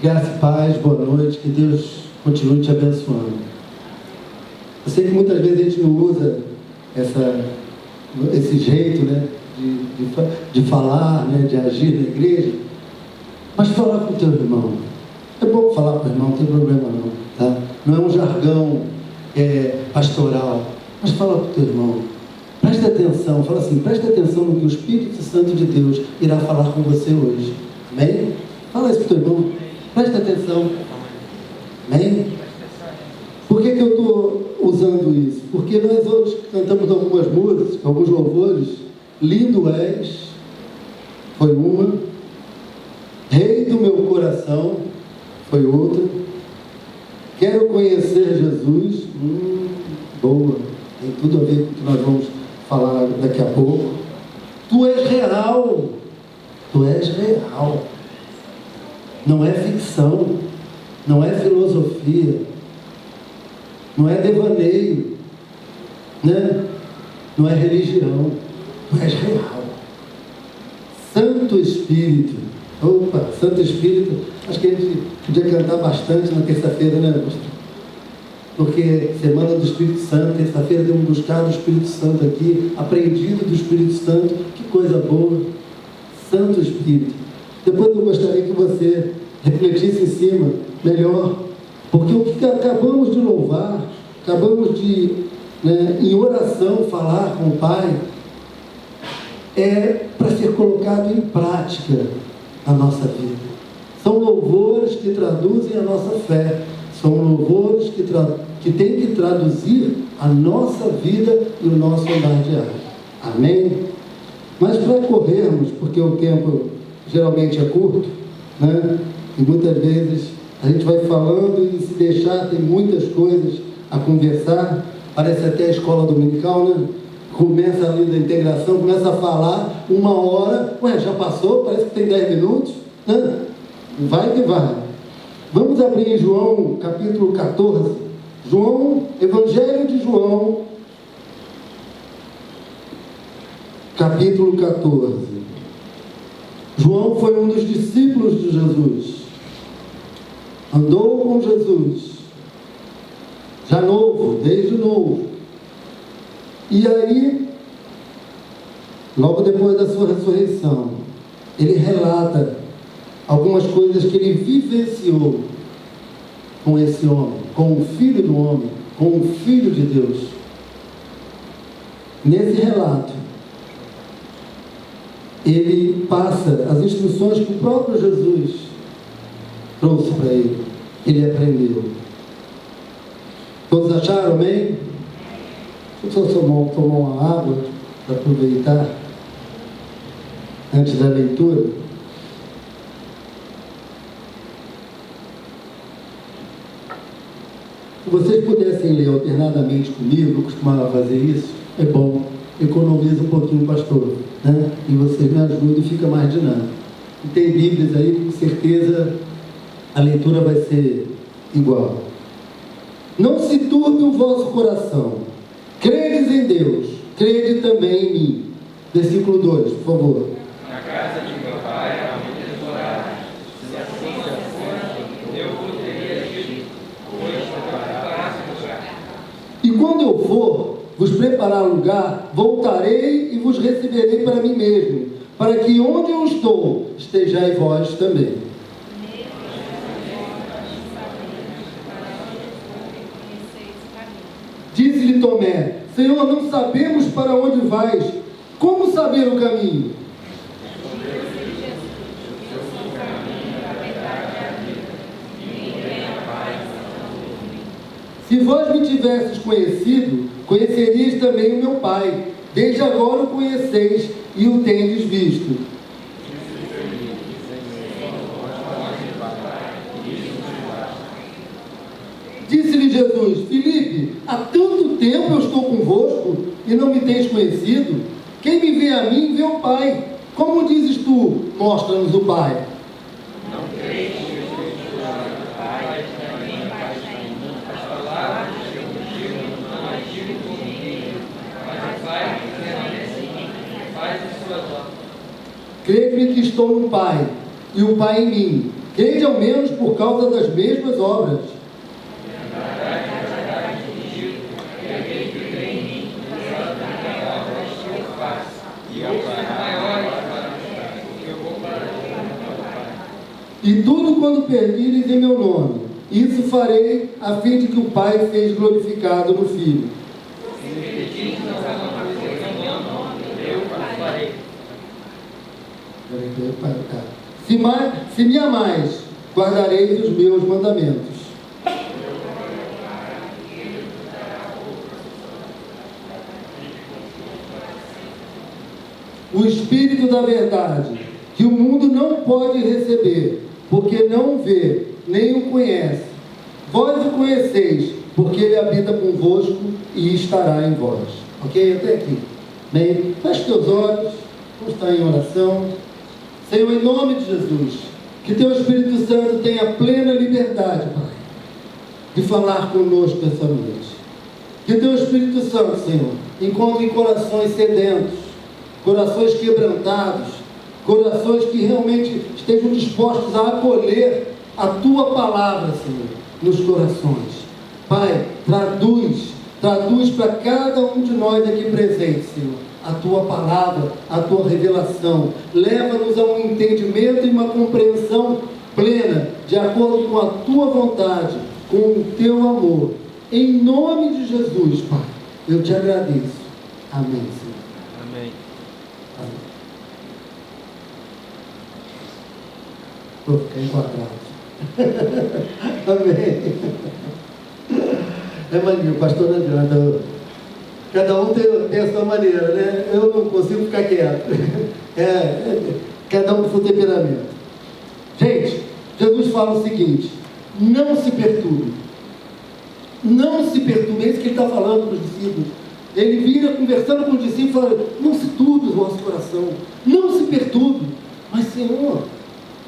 Graça e paz, boa noite, que Deus continue te abençoando. Eu sei que muitas vezes a gente não usa esse jeito, né, de falar, né, de agir na igreja, mas falar com o teu irmão. É bom falar com o irmão, não tem problema não, tá? Não é um jargão pastoral, mas fala com o teu irmão. Preste atenção, fala assim, preste atenção no que o Espírito Santo de Deus irá falar com você hoje. Amém? Fala isso para o teu irmão. Preste atenção. Amém? Por que eu estou usando isso? Porque nós hoje cantamos algumas músicas, alguns louvores. Lindo és, foi uma. Rei do meu coração, foi outra. Quero conhecer Jesus. Boa. Tem tudo a ver com o que nós vamos falar daqui a pouco. Tu és real. Tu és real. Não é ficção, não é filosofia, não é devaneio, né? Não é religião, tu és real. Santo Espírito, opa, Santo Espírito, acho que a gente podia cantar bastante na terça-feira, né, pastor? Porque Semana do Espírito Santo, terça-feira temos buscado o Espírito Santo aqui, aprendido do Espírito Santo, que coisa boa. Santo Espírito. Depois eu gostaria que você refletisse em cima melhor, porque o que acabamos de louvar, acabamos de, em oração, falar com o Pai, é para ser colocado em prática na nossa vida. São louvores que traduzem a nossa fé, são louvores que têm que traduzir a nossa vida e o nosso andar diário. Amém? Mas para corrermos, porque o tempo geralmente é curto, né? E muitas vezes a gente vai falando e se deixar, tem muitas coisas a conversar, parece até a escola dominical, né? Começa ali da integração, começa a falar, 1 hora, já passou, parece que tem 10 minutos, né? Vai que vai. Vamos abrir em João, capítulo 14, Evangelho de João, capítulo 14. João foi um dos discípulos de Jesus, andou com Jesus, já novo, desde novo, e aí, logo depois da sua ressurreição, ele relata algumas coisas que ele vivenciou com esse homem, com o Filho do homem, com o Filho de Deus. Nesse relato, ele passa as instruções que o próprio Jesus trouxe para ele. Ele aprendeu. Todos acharam, amém? Deixa eu só tomar uma água para aproveitar antes da leitura. Se vocês pudessem ler alternadamente comigo, eu costumava fazer isso, é bom. Economiza um pouquinho, pastor, né? E vocês me ajudam e fica mais dinâmico. E tem Bíblias aí, com certeza a leitura vai ser igual. Não se turbe o vosso coração. Credes em Deus, crede também em mim. Versículo 2, por favor. Na casa de meu pai há muitas moradas. Se assim não fosse, eu vos teria dito, pois preparar lugar. E quando eu for vos preparar lugar, voltarei e vos receberei para mim mesmo, para que onde eu estou, estejais vós também. Disse-lhe Tomé: Senhor, não sabemos para onde vais, como saber o caminho? Se vós me tivesses conhecido, conheceríeis também o meu Pai. Desde agora o conheceis e o tendes visto. Disse-lhe Jesus: Filipe, há tanto tempo eu estou convosco e não me tens conhecido? Quem me vê a mim, vê o Pai. Como dizes tu, mostra-nos o Pai? Não creis que eu estou do Pai, também o Pai está em mim. As palavras que eu vos digo, não as digo por mim mesmo, mas o Pai que permanece em mim, faz as suas obras. Crede-me que estou no Pai, e o Pai em mim. Crede ao menos por causa das mesmas obras. E tudo quando pedires em meu nome, isso farei, a fim de que o Pai seja glorificado no Filho. Se me amais, guardareis os meus mandamentos. O Espírito da verdade, que o mundo não pode receber, porque não o vê, nem o conhece. Vós o conheceis, porque ele habita convosco e estará em vós. Ok? Até aqui. Bem, feche teus olhos, vamos estar em oração. Senhor, em nome de Jesus, que teu Espírito Santo tenha plena liberdade, Pai, de falar conosco essa noite. Que teu Espírito Santo, Senhor, encontre corações sedentos, corações quebrantados, corações que realmente estejam dispostos a acolher a tua palavra, Senhor, nos corações. Pai, traduz para cada um de nós aqui presente, Senhor, a tua palavra, a tua revelação. Leva-nos a um entendimento e uma compreensão plena, de acordo com a tua vontade, com o teu amor. Em nome de Jesus, Pai, eu te agradeço. Amém, Senhor. Amém. Vou ficar enquadrado. Amém. É maneiro, pastor, não adianta. Cada um tem a sua maneira, né? Eu não consigo ficar quieto. Cada um com o seu temperamento. Gente, Jesus fala o seguinte: não se perturbe. Não se perturbe. É isso que ele está falando para os discípulos. Ele vira conversando com os discípulos e fala: não se turbe o vosso coração. Não se perturbe. Mas, Senhor,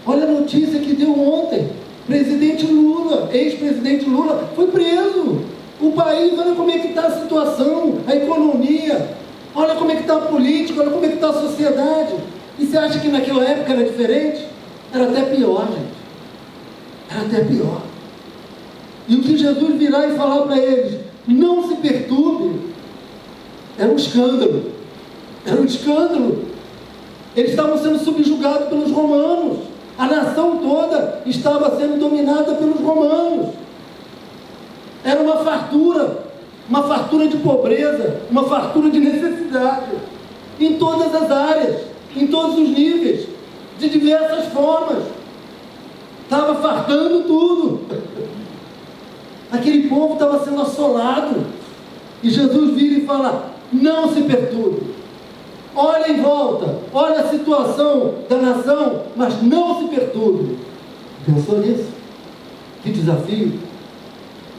olha a notícia que deu ontem. Presidente Lula, ex-presidente Lula, foi preso. O país, olha como é que está a situação, a economia, olha como é que está a política, olha como é que está a sociedade. E você acha que naquela época era diferente? Era até pior, gente. Era até pior. E o que Jesus virá e falar para eles: não se perturbe, era um escândalo. Era um escândalo. Eles estavam sendo subjugados pelos romanos. A nação toda estava sendo dominada pelos romanos. Era uma fartura de pobreza, uma fartura de necessidade, em todas as áreas, em todos os níveis, de diversas formas. Estava fartando tudo. Aquele povo estava sendo assolado. E Jesus vira e fala: não se perturbe. Olha em volta, olha a situação da nação, mas não se perturbe. Pensou nisso? Que desafio.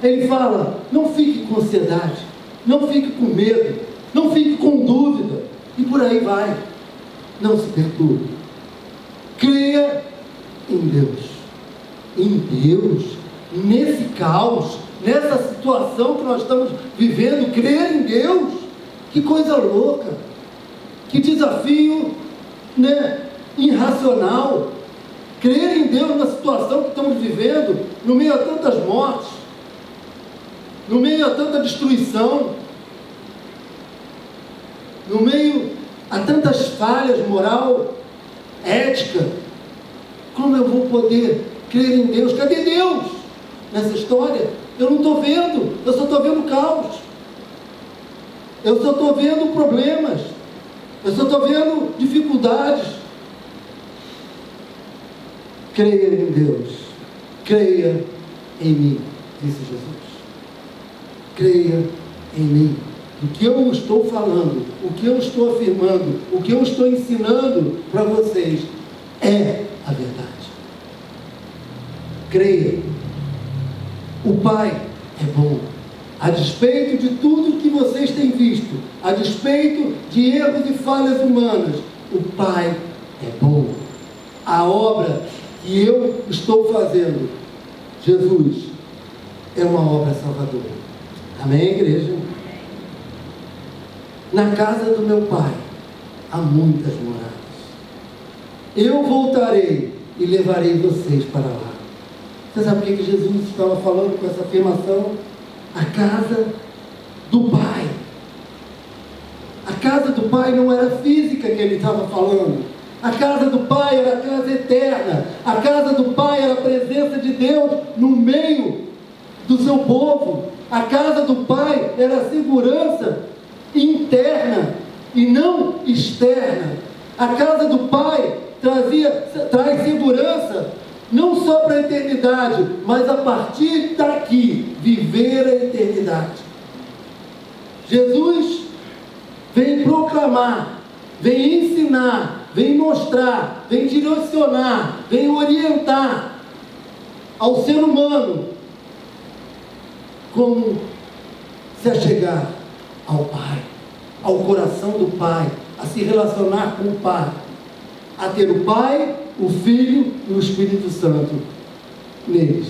Ele fala: não fique com ansiedade, não fique com medo, não fique com dúvida, e por aí vai. Não se perturbe. Creia em Deus. Em Deus, nesse caos, nessa situação que nós estamos vivendo, crer em Deus. Que coisa louca, que desafio, né? Irracional. Crer em Deus na situação que estamos vivendo, no meio a tantas mortes, no meio a tanta destruição, no meio a tantas falhas moral, ética. Como eu vou poder crer em Deus? Cadê Deus nessa história? Eu não estou vendo, eu só estou vendo caos, eu só estou vendo problemas, eu só estou vendo dificuldades. Creia em Deus, creia em mim, disse Jesus. Creia em mim. O que eu estou falando, o que eu estou afirmando, o que eu estou ensinando para vocês é a verdade. Creia. O Pai é bom. A despeito de tudo que vocês têm visto, a despeito de erros e falhas humanas, o Pai é bom. A obra que eu estou fazendo, Jesus, é uma obra salvadora. Amém, igreja? Na casa do meu Pai há muitas moradas. Eu voltarei e levarei vocês para lá. Você sabe o que Jesus estava falando com essa afirmação? A casa do Pai. A casa do Pai não era física que ele estava falando. A casa do Pai era a casa eterna. A casa do Pai era a presença de Deus no meio do seu povo. A casa do Pai era a segurança interna e não externa. A casa do Pai traz segurança não só para a eternidade, mas a partir daqui, viver a eternidade. Jesus vem proclamar, vem ensinar, vem mostrar, vem direcionar, vem orientar ao ser humano como se achegar ao Pai, ao coração do Pai, a se relacionar com o Pai, a ter o Pai, o Filho e o Espírito Santo neles.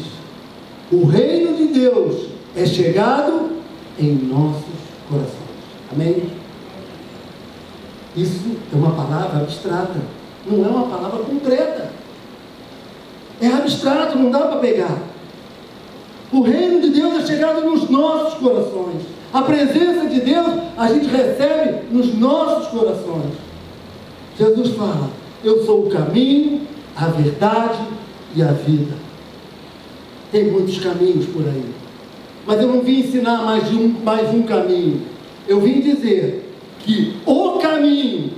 O reino de Deus é chegado em nossos corações. Amém? Isso é uma palavra abstrata, não é uma palavra concreta. É abstrato, não dá para pegar. O reino de Deus é chegado nos nossos corações. A presença de Deus a gente recebe nos nossos corações. Jesus fala: eu sou o caminho, a verdade e a vida. Tem muitos caminhos por aí, mas eu não vim ensinar mais um caminho. Eu vim dizer que o caminho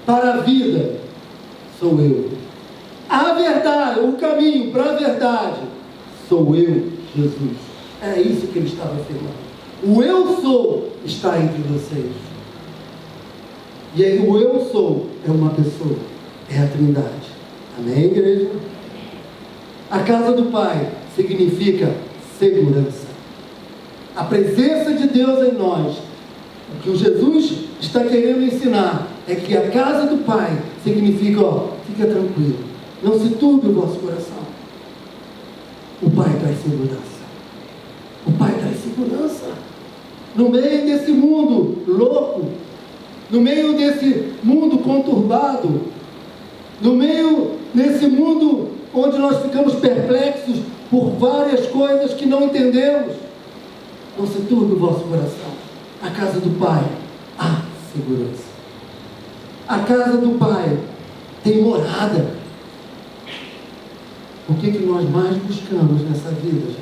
para a vida sou eu. A verdade, o caminho para a verdade sou eu, Jesus. É isso que ele estava afirmando. O eu sou está entre vocês. E aí o eu sou é uma pessoa, é a Trindade. Amém, igreja? A casa do Pai significa segurança. A presença de Deus em nós. O que o Jesus está querendo ensinar é que a casa do Pai significa, fica tranquilo, não se turbe o vosso coração. O Pai traz segurança. O Pai traz segurança. No meio desse mundo louco, no meio desse mundo conturbado, no meio desse mundo onde nós ficamos perplexos por várias coisas que não entendemos, não se turbe o vosso coração. A casa do Pai há segurança. A casa do Pai tem morada. O que nós mais buscamos nessa vida, gente?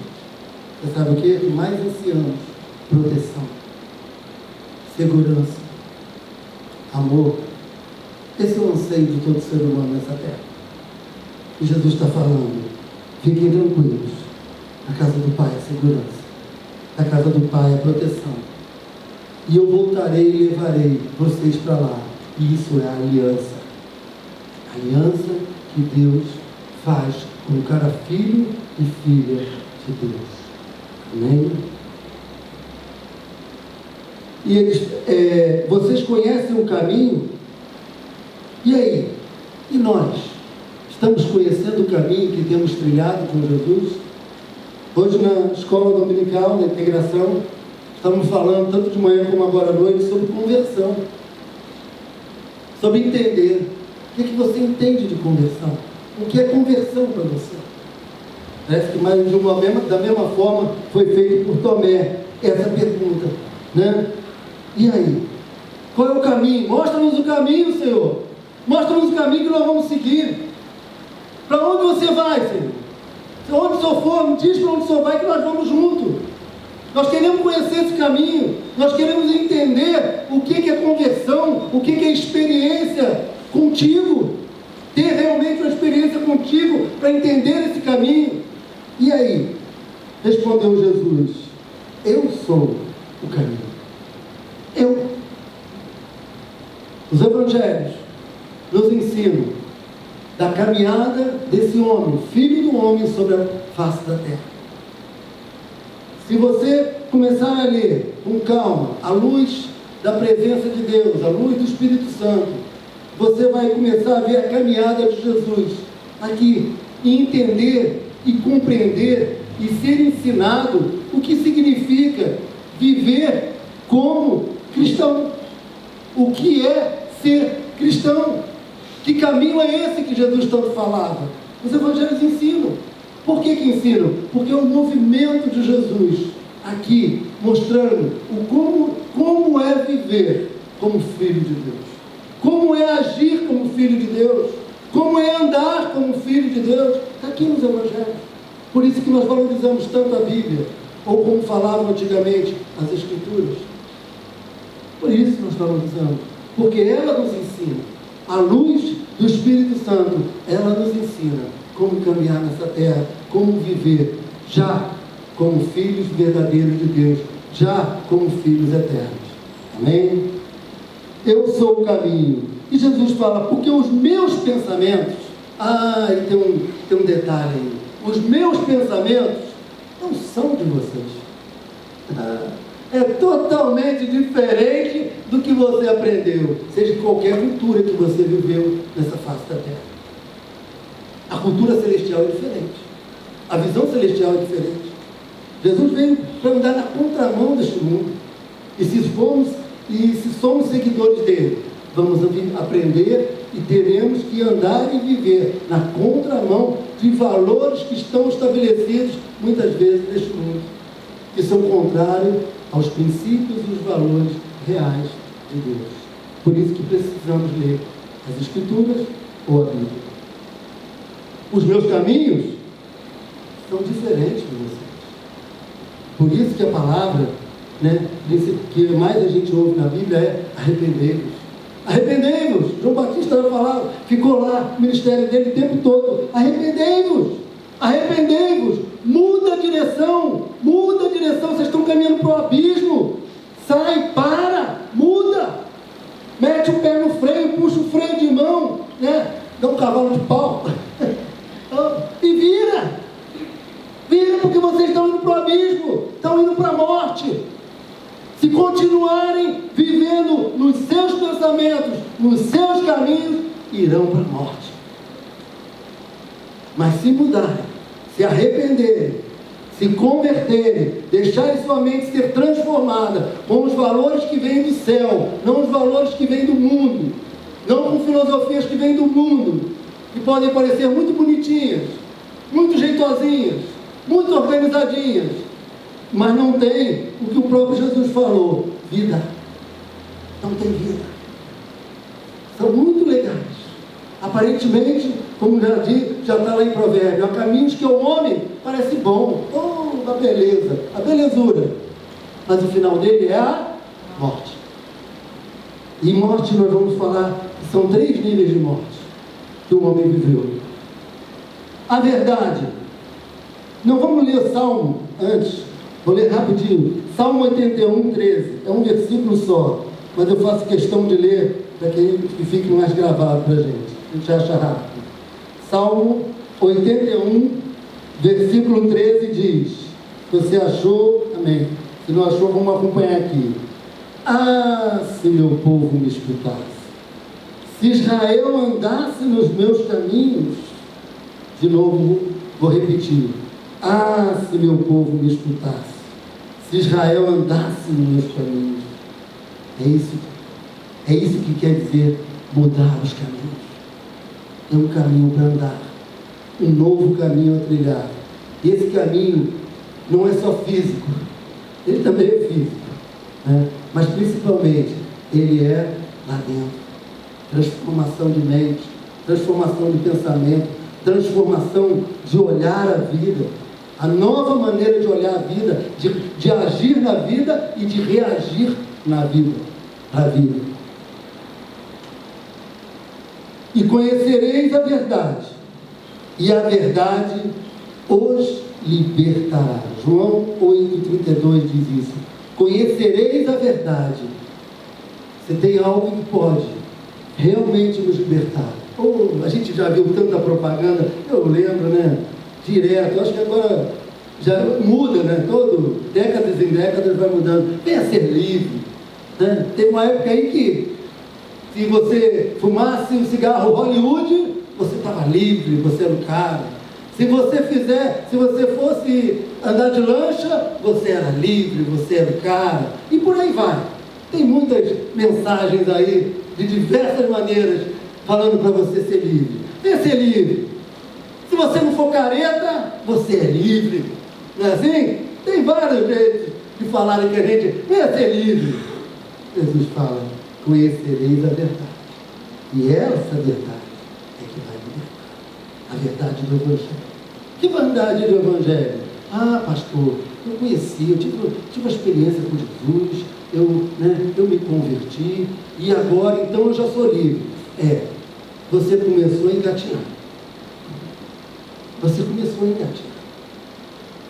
Você sabe o que mais ansiamos? Proteção, segurança, amor. Esse é o anseio de todo ser humano nessa terra. E Jesus está falando: fiquem tranquilos. A casa do Pai é segurança. A casa do Pai é proteção. E eu voltarei e levarei vocês para lá. E isso é a aliança. A aliança que Deus faz com cada filho e filha de Deus. Amém? E eles, vocês conhecem o caminho? E aí? E nós? Estamos conhecendo o caminho que temos trilhado com Jesus? Hoje na escola dominical, na integração, estamos falando tanto de manhã como agora à noite sobre conversão. Sobre entender. O que você entende de conversão? O que é conversão para você? Parece que mais da mesma forma foi feito por Tomé essa pergunta, né? E aí? Qual é o caminho? Mostra-nos o caminho, Senhor. Mostra-nos o caminho que nós vamos seguir. Para onde você vai, Senhor? Onde o Senhor for, me diz para onde o Senhor vai que nós vamos junto. Nós queremos conhecer esse caminho. Nós queremos entender o que é conversão, o que é experiência contigo. Ter realmente uma experiência contigo para entender esse caminho. E aí? Respondeu Jesus: eu sou o caminho. Eu. Os evangelhos nos ensinam da caminhada desse homem, filho do homem, sobre a face da terra. Se você começar a ler com calma, à luz da presença de Deus, à luz do Espírito Santo, você vai começar a ver a caminhada de Jesus aqui, e entender e compreender e ser ensinado o que significa viver como cristão. O que é ser cristão? Que caminho é esse que Jesus tanto falava? Os evangelhos ensinam. Por que ensinam? Porque é o movimento de Jesus aqui, mostrando como é viver como filho de Deus, como é agir como filho de Deus, como é andar como filho de Deus. Está aqui nos evangelhos. Por isso que nós valorizamos tanto a Bíblia, ou como falavam antigamente, as Escrituras. Por isso nós valorizamos, porque ela nos ensina, à luz do Espírito Santo, ela nos ensina como caminhar nessa terra, como viver, já como filhos verdadeiros de Deus, já como filhos eternos. Amém? Eu sou o caminho. E Jesus fala, porque os meus pensamentos, e tem um detalhe aí, os meus pensamentos não são de vocês. É totalmente diferente do que você aprendeu, seja em qualquer cultura que você viveu nessa face da terra. A cultura celestial é diferente, a visão celestial é diferente. Jesus veio para andar na contramão deste mundo, e se somos seguidores dele, vamos aprender e teremos que andar e viver na contramão de valores que estão estabelecidos muitas vezes neste mundo, que são contrários aos princípios e os valores reais de Deus. Por isso que precisamos ler as Escrituras ou a Bíblia. Os meus caminhos são diferentes de vocês. Por isso que a palavra, que mais a gente ouve na Bíblia é arrependei-vos. Arrependei-vos. João Batista falava, ficou lá, o ministério dele o tempo todo. Arrependei-vos. Arrependei-vos. Muda a direção. Vocês estão caminhando para o abismo. Sai, para, muda. Mete o pé no freio, puxa o freio de mão, dá um cavalo de pau. E vira. Vira, porque vocês estão indo para o abismo. Estão indo para a morte. Se continuarem vivendo nos seus pensamentos, nos seus caminhos, irão para a morte. Mas se mudarem, se arrependerem, se converterem, deixarem sua mente ser transformada com os valores que vêm do céu, não os valores que vêm do mundo, não com filosofias que vêm do mundo, que podem parecer muito bonitinhas, muito jeitosinhas, muito organizadinhas, mas não tem o que o próprio Jesus falou, vida. Não tem vida. São muito legais. Aparentemente, como já está lá em Provérbios, há caminhos que ao homem parece bom, a beleza, a belezura, mas o final dele é a morte. E morte nós vamos falar que são 3 níveis de morte que o homem viveu. A verdade, não vamos ler o Salmo antes, vou ler rapidinho, Salmo 81, 13, é um versículo só, mas eu faço questão de ler para que fique mais gravado para a gente acha rápido. Salmo 81, versículo 13 diz, você achou? Amém. Se não achou, vamos acompanhar aqui. Se meu povo me escutasse, se Israel andasse nos meus caminhos, de novo vou repetir, se meu povo me escutasse, se Israel andasse nos meus caminhos, é isso que quer dizer mudar os caminhos. É um caminho para andar, um novo caminho a trilhar. E esse caminho não é só físico, ele também é físico, mas principalmente ele é lá dentro. Transformação de mente, transformação de pensamento, transformação de olhar a vida, a nova maneira de olhar a vida, de agir na vida e de reagir na vida, E conhecereis a verdade, e a verdade os libertará. João 8,32 diz isso. Conhecereis a verdade. Você tem algo que pode realmente nos libertar. A gente já viu tanta propaganda, eu lembro, direto, acho que agora já muda, décadas em décadas vai mudando. Venha ser livre, Teve uma época aí que se você fumasse um cigarro Hollywood, você estava livre, você era o cara. Se você fosse andar de lancha, você era livre, você era o cara. E por aí vai. Tem muitas mensagens aí, de diversas maneiras, falando para você ser livre. Venha ser livre. Se Se você não for careta, você é livre. Não é assim? Tem vários jeitos de falarem que a gente é ser livre. Jesus fala, conhecereis a verdade. E essa verdade é que vai libertar. A verdade do Evangelho. Que verdade do Evangelho? Ah, pastor, eu conheci, eu tive uma experiência com Jesus, eu me converti, e agora então eu já sou livre. Você começou a engatinhar. Você começou a engatinhar.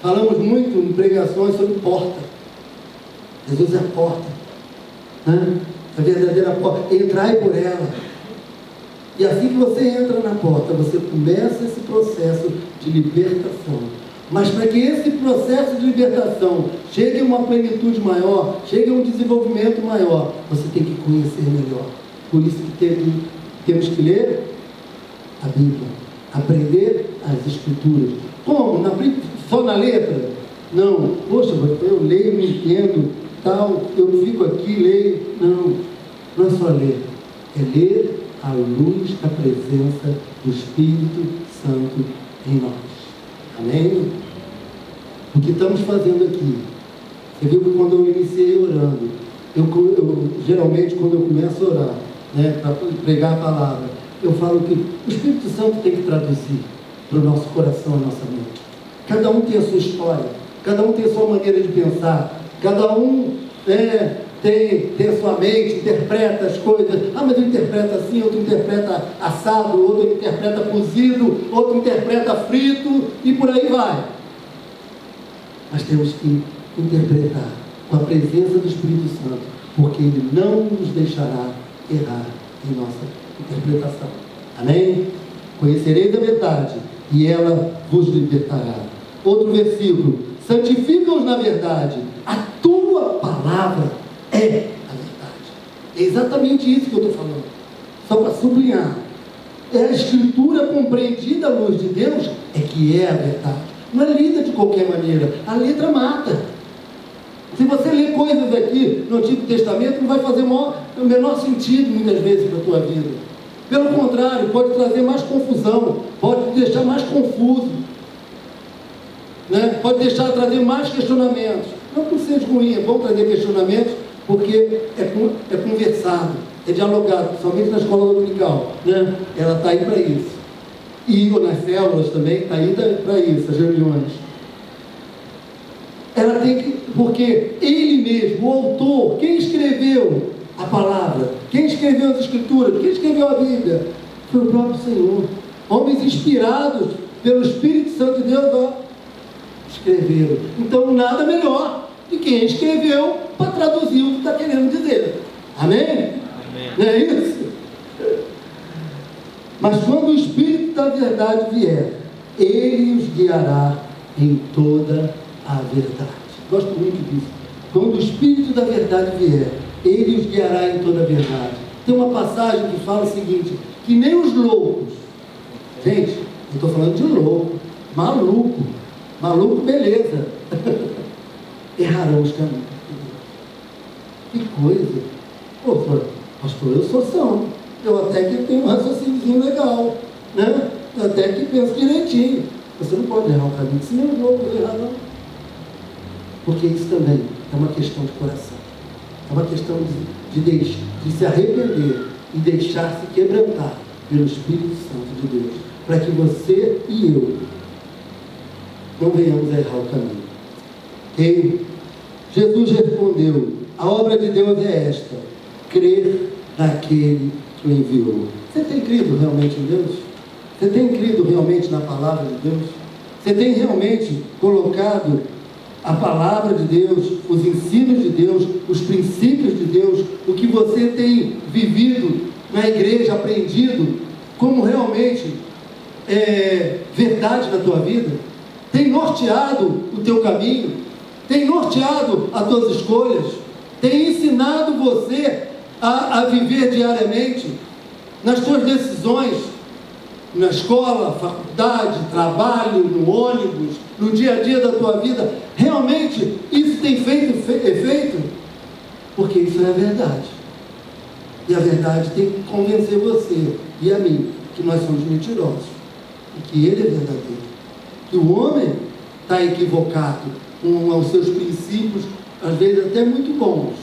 Falamos muito em pregações sobre porta. Jesus é a porta. A verdadeira porta. Entrai por ela. E assim que você entra na porta, você começa esse processo de libertação. Mas para que esse processo de libertação chegue a uma plenitude maior, chegue a um desenvolvimento maior, você tem que conhecer melhor. Por isso que temos que ler a Bíblia, aprender as Escrituras. Como? Só na letra? Não. Poxa, eu leio, me entendo, tal, eu fico aqui, leio. Não é só ler. É ler à luz da presença do Espírito Santo em nós. Amém? O que estamos fazendo aqui? Você viu que quando eu iniciei orando, eu geralmente quando eu começo a orar, para pregar a palavra, eu falo que o Espírito Santo tem que traduzir para o nosso coração, a nossa mente. Cada um tem a sua história, cada um tem a sua maneira de pensar, cada um tem a sua mente, interpreta as coisas. Mas um interpreta assim, outro interpreta assado, outro interpreta cozido, outro interpreta frito, e por aí vai. Mas temos que interpretar com a presença do Espírito Santo, porque Ele não nos deixará errar em nossa interpretação. Amém? Conhecereis a verdade, e ela vos libertará. Outro versículo: santifica-os na verdade, a tua palavra é a verdade. É exatamente isso que eu estou falando. Só para sublinhar. É a Escritura compreendida à luz de Deus é que é a verdade. Não é lida de qualquer maneira. A letra mata. Se você ler coisas aqui no Antigo Testamento, não vai fazer o menor sentido muitas vezes para a tua vida. Pelo contrário, pode trazer mais confusão, pode te deixar mais confuso, pode trazer mais questionamentos. Não que seja ruim, é bom trazer questionamentos, porque é conversado, é dialogado, principalmente na escola dominical, ela está aí para isso. E nas células também está aí para isso, as reuniões. Ela tem que, porque Ele mesmo, o autor, quem escreveu a palavra, quem escreveu as Escrituras, quem escreveu a Bíblia, foi o próprio Senhor. Homens inspirados pelo Espírito Santo de Deus, escreveram. Então nada melhor de quem escreveu para traduzir o que está querendo dizer. Amém? Amém. Não é isso? Mas quando o Espírito da verdade vier, Ele os guiará em toda a verdade. Gosto muito disso. Quando o Espírito da verdade vier, Ele os guiará em toda a verdade. Tem uma passagem que fala o seguinte, que nem os loucos, gente, eu estou falando de louco, maluco, beleza, errarão os caminhos. Que coisa! Pô, pastor, eu sou são. Eu até que tenho um raciocínio legal, Eu até que penso direitinho. Você não pode errar o caminho, senão eu vou errar não. Porque isso também é uma questão de coração. É uma questão de se arrepender e deixar-se quebrantar pelo Espírito Santo de Deus, para que você e eu não venhamos a errar o caminho. E Jesus respondeu: a obra de Deus é esta, crer naquele que o enviou. Você tem crido realmente em Deus? Você tem crido realmente na palavra de Deus? Você tem realmente colocado a palavra de Deus, os ensinos de Deus, os princípios de Deus, o que você tem vivido na igreja, aprendido, como realmente é verdade na tua vida? Tem norteado o teu caminho? Tem norteado as tuas escolhas? Tem ensinado você a viver diariamente nas tuas decisões, na escola, faculdade, trabalho, no ônibus, no dia a dia da tua vida? Realmente isso tem feito efeito? Porque isso é a verdade. E a verdade tem que convencer você e a mim que nós somos mentirosos. e que Ele é verdadeiro. Que o homem está equivocado com os seus princípios, às vezes até muito bons,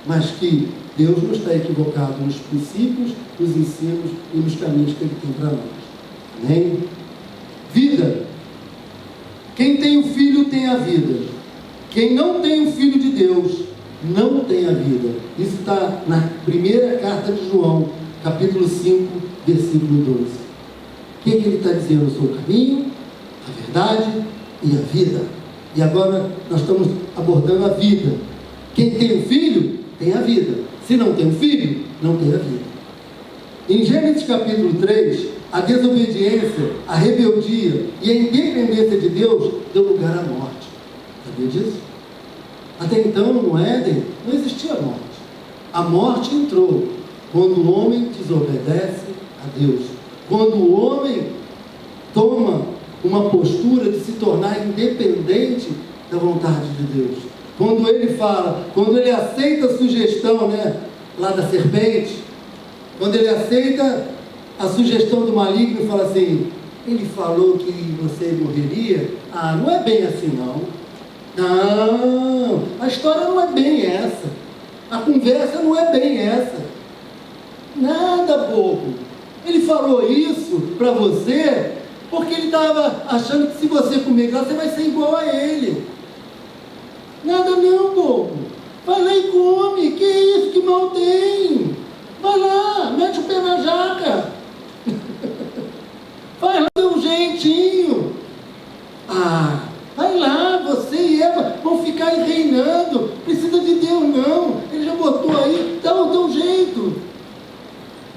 mas que Deus não está equivocado nos princípios, nos ensinos e nos caminhos que Ele tem para nós. Amém? Vida. Quem tem o Filho tem a vida. Quem não tem o Filho de Deus não tem a vida. Isso está na primeira carta de João, capítulo 5, versículo 12. O que ele está dizendo? Eu sou o caminho, a verdade e a vida. E agora nós estamos abordando a vida. Quem tem o Filho tem a vida. Se não tem o Filho, não tem a vida. Em Gênesis capítulo 3, a desobediência, a rebeldia e a independência de Deus deu lugar à morte. Sabia disso? Até então, no Éden, não existia morte. A morte entrou quando o homem desobedece a Deus. Quando o homem toma uma postura de se tornar independente da vontade de Deus. Quando ele fala, quando ele aceita a sugestão, lá da serpente, quando ele aceita a sugestão do maligno e fala assim, ele falou que você morreria? Ah, não é bem assim não. Não, a história não é bem essa. A conversa não é bem essa. Nada, bobo. Ele falou isso para você porque ele estava achando que se você comer lá, você vai ser igual a ele. Nada não, bobo. Vai lá e come. Que isso, que mal tem? Vai lá, mete o pé na jaca. Vai lá, dê um jeitinho. Ah, vai lá, você e Eva vão ficar aí reinando. Precisa de Deus não. Ele já botou aí, dá um jeito.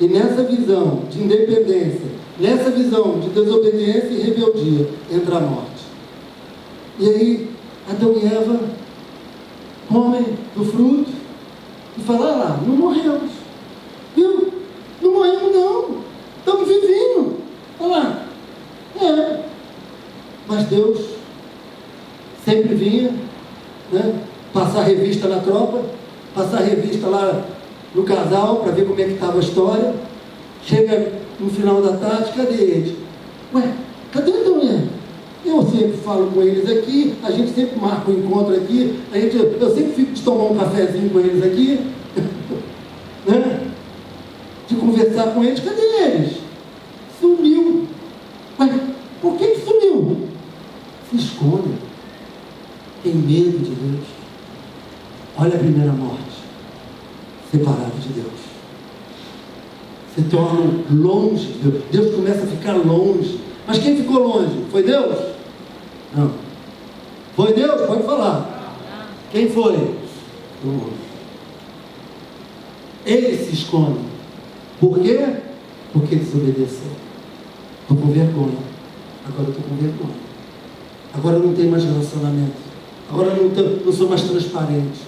E nessa visão de independência, nessa visão de desobediência e rebeldia, entra a morte. E aí, Adão e Eva comem do fruto e falam, ah lá, não morremos. Viu? Não morremos não. Estamos vivinhos. Olha lá. Mas Deus sempre vinha, passar revista na tropa, passar revista lá no casal, para ver como é que estava a história. Chega no final da tarde, cadê eles? Ué, cadê Adão e Eva? Eu sempre falo com eles aqui, a gente sempre marca um encontro aqui, eu sempre fico de tomar um cafezinho com eles aqui, de conversar com eles, cadê eles? Sumiu. Ué, por que sumiu? Se esconde. Tem medo de Deus. Olha a primeira morte. Separado de Deus. Se tornam longe de Deus. Deus começa a ficar longe. Mas quem ficou longe? Foi Deus? Não. Foi Deus? Pode falar. Quem foi? Ele se esconde. Por quê? Porque desobedeceu. Estou com vergonha. Agora estou com vergonha. Agora não tem mais relacionamento. Agora não sou mais transparente.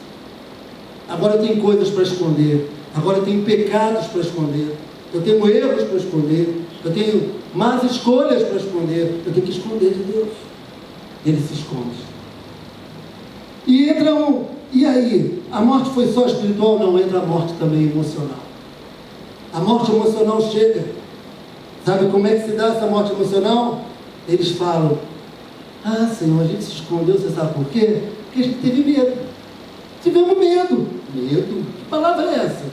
Agora eu tenho coisas para esconder. Agora eu tenho pecados para esconder. Eu tenho erros para esconder. Eu tenho más escolhas para esconder. Eu tenho que esconder de Deus. Ele se esconde. E aí? A morte foi só espiritual? Não, entra a morte também emocional. A morte emocional chega. Sabe como é que se dá essa morte emocional? Eles falam, ah, Senhor, a gente se escondeu, você sabe por quê? Porque a gente teve medo. Tivemos medo. Medo? Que palavra é essa?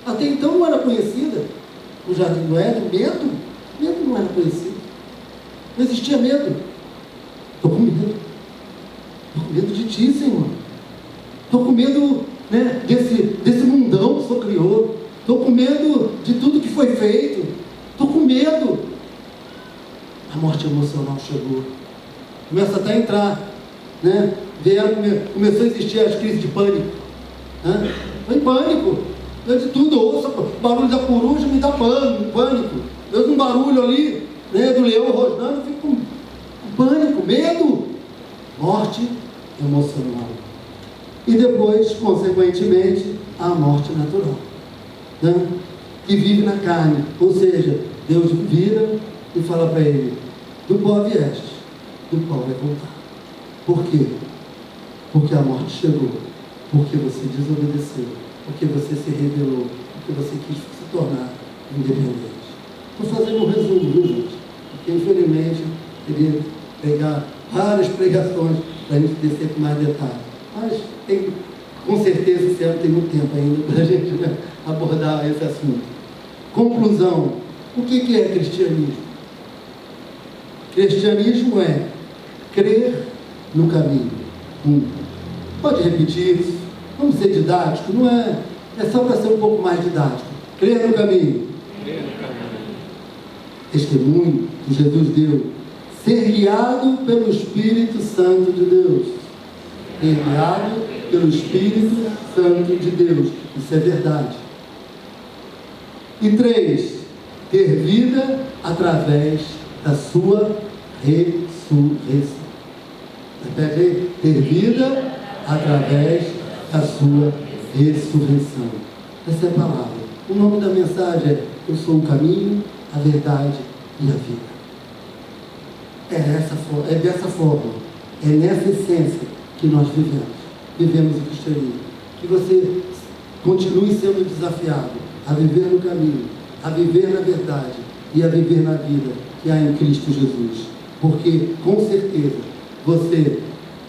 Até então não era conhecida. O jardim do Éden, medo? Medo não era conhecido. Não existia medo. Estou com medo. Estou com medo de Ti, Senhor. Estou com medo, desse mundão que o Senhor criou. Estou com medo de tudo que foi feito. Estou com medo. A morte emocional chegou. Começa até a entrar, começou a existir as crises de pânico. Foi pânico. Eu de tudo, ouço o barulho da coruja, me dá pânico. Eu ouço um barulho ali, do leão rosnando, eu fico com pânico, medo. Morte emocional. E depois, consequentemente, a morte natural. Que vive na carne. Ou seja, Deus vira e fala para ele, do pó vieste, do pó vai voltar. Por quê? Porque a morte chegou. Porque você desobedeceu. Porque você se rebelou. Porque você quis se tornar independente. Estou fazendo um resumo, viu, gente? porque infelizmente queria pegar várias pregações para a gente descer com mais detalhes. Mas com certeza esse ano tem muito tempo ainda para a gente, né, abordar esse assunto. Conclusão: o que é cristianismo? Cristianismo é crer no caminho. Pode repetir isso? Vamos ser didático? Não é? É só para ser um pouco mais didático. Crer no caminho. Testemunho que Jesus deu. Ser guiado pelo Espírito Santo de Deus. Ser guiado pelo Espírito Santo de Deus. Isso é verdade. E 3, ter vida através da sua ressurreição. Repete aí. Ter vida através da sua ressurreição. Essa é a palavra. O nome da mensagem é: eu sou o caminho, a verdade e a vida. É dessa forma, é nessa essência que nós vivemos o cristianismo. Que você continue sendo desafiado a viver no caminho, a viver na verdade e a viver na vida que há em Cristo Jesus. Porque, com certeza, você,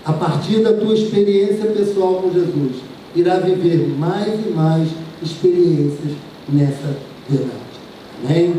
a partir da tua experiência pessoal com Jesus, irá viver mais e mais experiências nessa verdade. Amém?